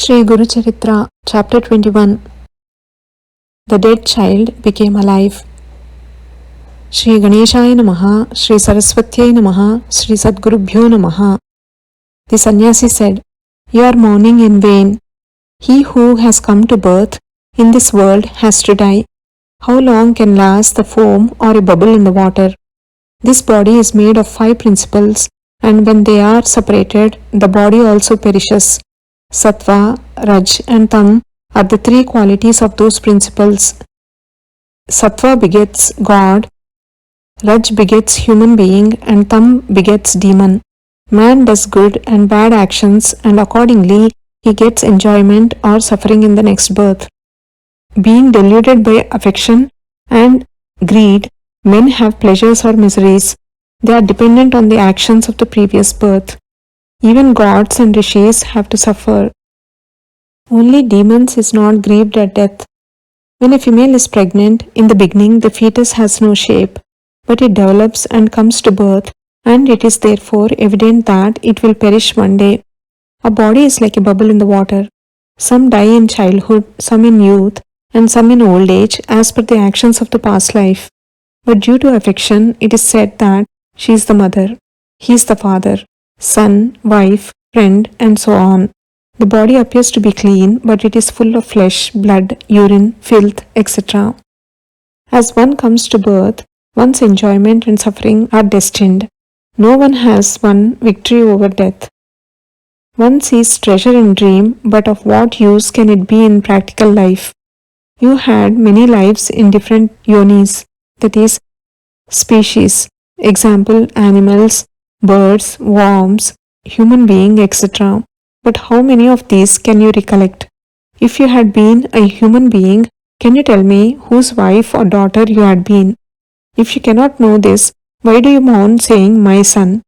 Shri Guru Charitra, Chapter 21. The dead child became alive. Shri Ganeshaya Namaha, Shri Saraswatyai Namaha, Shri Sadgurubhyo Namaha. The sannyasi said, "You are mourning in vain. He who has come to birth in this world has to die. How long can last the foam or a bubble in the water? This body is made of 5 principles, and when they are separated, the body also perishes. Sattva, Raj and Tam are the 3 qualities of those principles. Sattva begets God, Raj begets human being, and Tam begets demon. Man does good and bad actions, and accordingly he gets enjoyment or suffering in the next birth. Being deluded by affection and greed, men have pleasures or miseries. They are dependent on the actions of the previous birth. Even gods and rishis have to suffer. Only demons is not grieved at death. When a female is pregnant, in the beginning the fetus has no shape, but it develops and comes to birth, and it is therefore evident that it will perish one day. A body is like a bubble in the water. Some die in childhood, some in youth, and some in old age as per the actions of the past life. But due to affection, it is said that she is the mother, he is the father, son, wife, friend, and so on. The body appears to be clean, but it is full of flesh, blood, urine, filth, etc. As one comes to birth, one's enjoyment and suffering are destined. No one has won victory over death. One sees treasure in dream, but of what use can it be in practical life? You had many lives in different yonis, that is, species. Example, animals, birds, worms, human being, etc. But how many of these can you recollect? If you had been a human being, can you tell me whose wife or daughter you had been? If you cannot know this, why do you mourn saying, "My son"?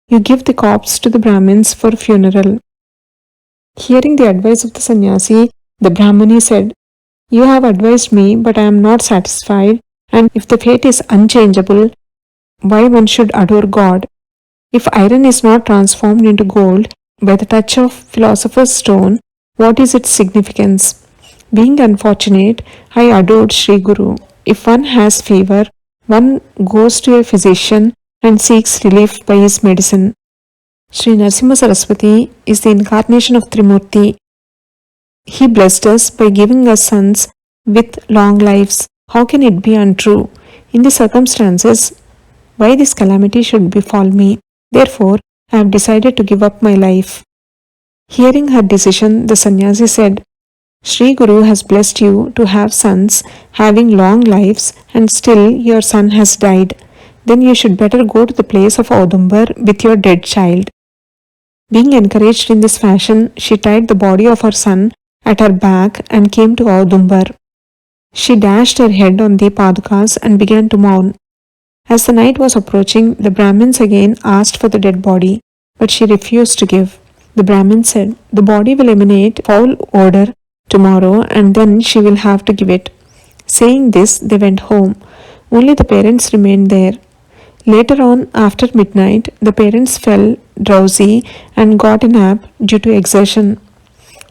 You give the corpse to the Brahmins for funeral. Hearing the advice of the sannyasi, the Brahmani said, "You have advised me, but I am not satisfied, and if the fate is unchangeable, why one should adore God? If iron is not transformed into gold by the touch of philosopher's stone, what is its significance? Being unfortunate, I adored Shri Guru. If one has fever, one goes to a physician and seeks relief by his medicine. Shri Narasimha Saraswati is the incarnation of Trimurti. He blessed us by giving us sons with long lives. How can it be untrue? In the circumstances, why this calamity should befall me? Therefore, I have decided to give up my life." Hearing her decision, the sannyasi said, "Shri Guru has blessed you to have sons having long lives, and still your son has died. Then you should better go to the place of Audumbar with your dead child." Being encouraged in this fashion, she tied the body of her son at her back and came to Audumbar. She dashed her head on the padukas and began to mourn. As the night was approaching, the Brahmins again asked for the dead body, but she refused to give. The Brahmin said, "The body will emanate foul odor tomorrow, and then she will have to give it." Saying this, they went home. Only the parents remained there. Later on, after midnight, the parents fell drowsy and got a nap due to exertion.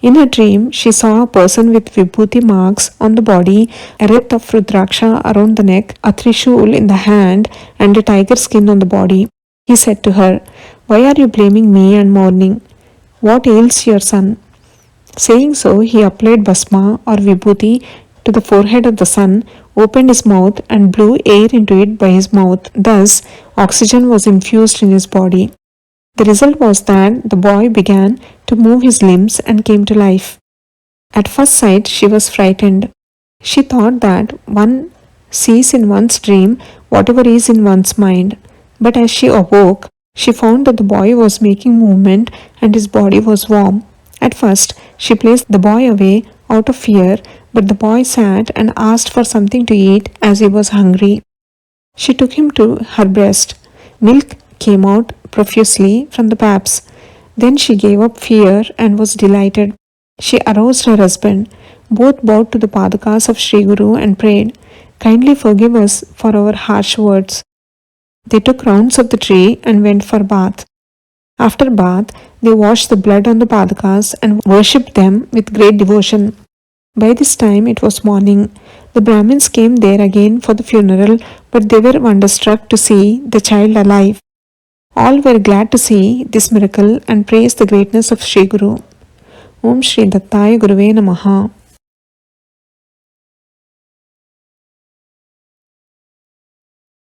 In her dream, she saw a person with vibhuti marks on the body, a wreath of rudraksha around the neck, a trishul in the hand, and a tiger skin on the body. He said to her, "Why are you blaming me and mourning? What ails your son?" Saying so, he applied basma or vibhuti to the forehead of the son, opened his mouth, and blew air into it by his mouth. Thus, oxygen was infused in his body. The result was that the boy began to move his limbs and came to life. At first sight, she was frightened. She thought that one sees in one's dream whatever is in one's mind. But as she awoke, she found that the boy was making movement and his body was warm. At first, she placed the boy away out of fear, but the boy sat and asked for something to eat as he was hungry. She took him to her breast. Milk came out profusely from the paps. Then she gave up fear and was delighted. She aroused her husband. Both bowed to the padukas of Shri Guru and prayed, "Kindly forgive us for our harsh words." They took rounds of the tree and went for bath. After bath, They washed the blood on the padakas and worshipped them with great devotion. By this time it was morning. The Brahmins came there again for the funeral, but they were wonderstruck to see the child alive. All were glad to see this miracle and praised the greatness of Sri Guru. Om Shri Dattaya Guruve Namaha.